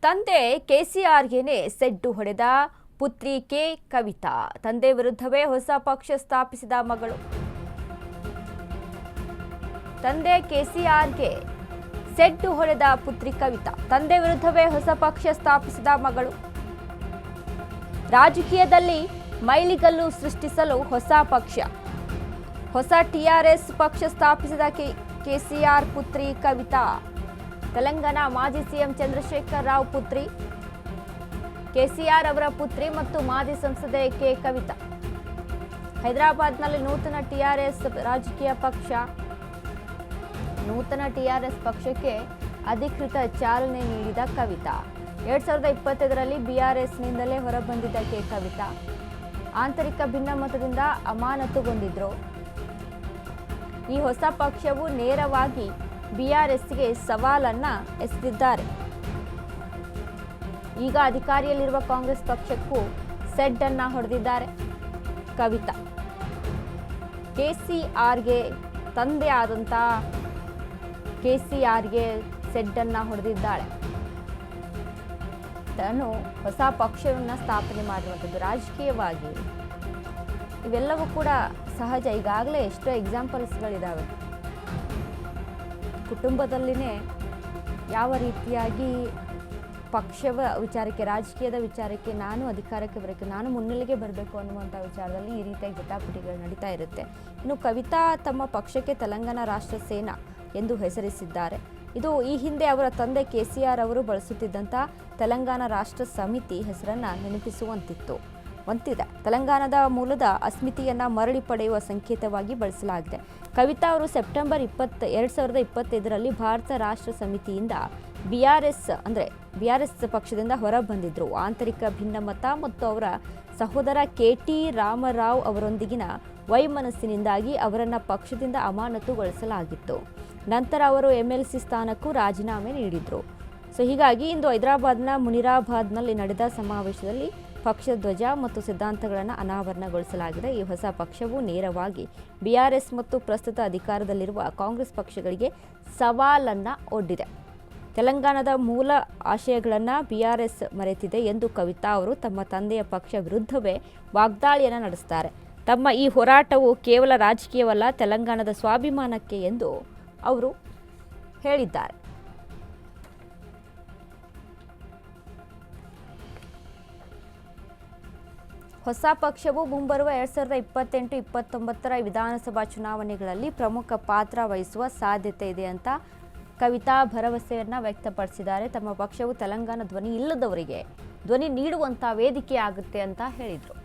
ತಂದೆ ಕೆಸಿಆರ್ಗೆನೆ ಸೆಡ್ಡು ಹೊಡೆದ ಪುತ್ರಿ ಕೆ ಕವಿತಾ. ತಂದೆ ವಿರುದ್ಧವೇ ಹೊಸ ಪಕ್ಷ ಸ್ಥಾಪಿಸಿದ ಮಗಳು. ತಂದೆ ಕೆಸಿಆರ್ಗೆ ಸೆಡ್ಡು ಹೊಡೆದ ಪುತ್ರಿ ಕವಿತಾ. ತಂದೆ ವಿರುದ್ಧವೇ ಹೊಸ ಪಕ್ಷ ಸ್ಥಾಪಿಸಿದ ಮಗಳು. ರಾಜಕೀಯದಲ್ಲಿ ಮೈಲಿಗಲ್ಲು ಸೃಷ್ಟಿಸಲು ಹೊಸ ಪಕ್ಷ. ಹೊಸ ಟಿಆರ್ಎಸ್ ಪಕ್ಷ ಸ್ಥಾಪಿಸಿದ ಕೆಸಿಆರ್ ಪುತ್ರಿ ಕವಿತಾ. ತೆಲಂಗಾಣ ಮಾಜಿ ಸಿಎಂ ಚಂದ್ರಶೇಖರ್ ರಾವ್ ಪುತ್ರಿ, ಕೆಸಿಆರ್ ಅವರ ಪುತ್ರಿ ಮತ್ತು ಮಾಜಿ ಸಂಸದೆ ಕೆ ಕವಿತಾ. ಹೈದರಾಬಾದ್ನಲ್ಲಿ ನೂತನ ಟಿಆರ್ಎಸ್ ರಾಜಕೀಯ ಪಕ್ಷ. ನೂತನ ಟಿಆರ್ಎಸ್ ಪಕ್ಷಕ್ಕೆ ಅಧಿಕೃತ ಚಾಲನೆ ನೀಡಿದ ಕವಿತಾ. 2025ರಲ್ಲಿ ಬಿಆರ್ಎಸ್ನಿಂದಲೇ ಹೊರಬಂದಿದ್ದ ಕೆ ಕವಿತಾ ಆಂತರಿಕ ಭಿನ್ನಮತದಿಂದ ಅಮಾನತುಗೊಂಡಿದ್ರು. ಈ ಹೊಸ ಪಕ್ಷವು ನೇರವಾಗಿ ಬಿಆರ್ಎಸ್ಗೆ ಸವಾಲನ್ನ ಎಸೆದಿದ್ದಾರೆ. ಈಗ ಅಧಿಕಾರಿಯಲ್ಲಿರುವ ಕಾಂಗ್ರೆಸ್ ಪಕ್ಷಕ್ಕೂ ಸೆಡ್ ಅನ್ನ ಹೊಡೆದಿದ್ದಾರೆ ಕವಿತಾ. ಕೆಸಿಆರ್ಗೆ ತಂದೆ ಆದಂತ ಕೆಸಿಆರ್ಗೆ ಸೆಡ್ ಅನ್ನ ಹೊಡೆದಿದ್ದಾಳೆ. ತಾನು ಹೊಸ ಪಕ್ಷವನ್ನ ಸ್ಥಾಪನೆ ಮಾಡಿರುವಂಥದ್ದು ರಾಜಕೀಯವಾಗಿ ಇವೆಲ್ಲವೂ ಕೂಡ ಸಹಜ. ಈಗಾಗಲೇ ಎಷ್ಟೋ ಎಕ್ಸಾಂಪಲ್ಸ್ಗಳಿದ್ದಾವೆ. ಕುಟುಂಬದಲ್ಲಿನೇ ಯಾವ ರೀತಿಯಾಗಿ ಪಕ್ಷದ ವಿಚಾರಕ್ಕೆ, ರಾಜಕೀಯದ ವಿಚಾರಕ್ಕೆ, ನಾನು ಅಧಿಕಾರಕ್ಕೆ ಬರಬೇಕು, ನಾನು ಮುನ್ನೆಲೆಗೆ ಬರಬೇಕು ಅನ್ನುವಂಥ ವಿಚಾರದಲ್ಲಿ ಈ ರೀತಿಯಾಗಿ ಜಟಾಪಟಿಗಳು ನಡೀತಾ ಇರುತ್ತೆ. ಇನ್ನು ಕವಿತಾ ತಮ್ಮ ಪಕ್ಷಕ್ಕೆ ತೆಲಂಗಾಣ ರಾಷ್ಟ್ರ ಸೇನಾ ಎಂದು ಹೆಸರಿಸಿದ್ದಾರೆ. ಇದು ಈ ಹಿಂದೆ ಅವರ ತಂದೆ ಕೆಸಿಆರ್ ಅವರು ಬಳಸುತ್ತಿದ್ದಂಥ ತೆಲಂಗಾಣ ರಾಷ್ಟ್ರ ಸಮಿತಿ ಹೆಸರನ್ನ ನೆನಪಿಸುವಂತಿದೆ. ತೆಲಂಗಾಣದ ಮೂಲದ ಅಸ್ಮಿತೆಯನ್ನ ಮರಳಿ ಪಡೆಯುವ ಸಂಕೇತವಾಗಿ ಬಳಸಲಾಗಿದೆ. ಕವಿತಾ ಅವರು ಸೆಪ್ಟೆಂಬರ್ 2025ರಲ್ಲಿ ಭಾರತ ರಾಷ್ಟ್ರ ಸಮಿತಿಯಿಂದ ಬಿಆರ್ಎಸ್ ಪಕ್ಷದಿಂದ ಹೊರ ಬಂದಿದ್ರು. ಆಂತರಿಕ ಭಿನ್ನಮತ ಮತ್ತು ಅವರ ಸಹೋದರ ಕೆಟಿ ರಾಮರಾವ್ ಅವರೊಂದಿಗಿನ ವೈಮನಸ್ಸಿನಿಂದಾಗಿ ಅವರನ್ನ ಪಕ್ಷದಿಂದ ಅಮಾನತುಗೊಳಿಸಲಾಗಿತ್ತು. ನಂತರ ಅವರು ಎಂಎಲ್ಸಿ ಸ್ಥಾನಕ್ಕೂ ರಾಜೀನಾಮೆ ನೀಡಿದ್ರು. ಹೀಗಾಗಿ ಇಂದು ಹೈದರಾಬಾದ್ನ ಮುನಿರಾಬಾದ್ನಲ್ಲಿ ನಡೆದ ಸಮಾವೇಶದಲ್ಲಿ ಪಕ್ಷದ ಧ್ವಜ ಮತ್ತು ಸಿದ್ಧಾಂತಗಳನ್ನು ಅನಾವರಣಗೊಳಿಸಲಾಗಿದೆ. ಈ ಹೊಸ ಪಕ್ಷವು ನೇರವಾಗಿ ಬಿಆರ್ಎಸ್ ಮತ್ತು ಪ್ರಸ್ತುತ ಅಧಿಕಾರದಲ್ಲಿರುವ ಕಾಂಗ್ರೆಸ್ ಪಕ್ಷಗಳಿಗೆ ಸವಾಲನ್ನ ಒಡ್ಡಿದೆ. ತೆಲಂಗಾಣದ ಮೂಲ ಆಶಯಗಳನ್ನು ಬಿಆರ್ಎಸ್ ಮರೆತಿದೆ ಎಂದು ಕವಿತಾ ಅವರು ತಮ್ಮ ತಂದೆಯ ಪಕ್ಷ ವಿರುದ್ಧವೇ ವಾಗ್ದಾಳಿಯನ್ನು ನಡೆಸುತ್ತಾರೆ. ತಮ್ಮ ಈ ಹೋರಾಟವು ಕೇವಲ ರಾಜಕೀಯವಲ್ಲ, ತೆಲಂಗಾಣದ ಸ್ವಾಭಿಮಾನಕ್ಕೆ ಎಂದು ಅವರು ಹೇಳಿದ್ದಾರೆ. ಹೊಸ ಪಕ್ಷವು ಮುಂಬರುವ 2028-29ರ ವಿಧಾನಸಭಾ ಚುನಾವಣೆಗಳಲ್ಲಿ ಪ್ರಮುಖ ಪಾತ್ರ ವಹಿಸುವ ಸಾಧ್ಯತೆ ಇದೆ ಅಂತ ಕವಿತಾ ಭರವಸೆಯನ್ನ ವ್ಯಕ್ತಪಡಿಸಿದ್ದಾರೆ. ತಮ್ಮ ಪಕ್ಷವು ತೆಲಂಗಾಣ ಧ್ವನಿ ಇಲ್ಲದವರಿಗೆ ಧ್ವನಿ ನೀಡುವಂತ ವೇದಿಕೆ ಆಗುತ್ತೆ ಅಂತ ಹೇಳಿದರು.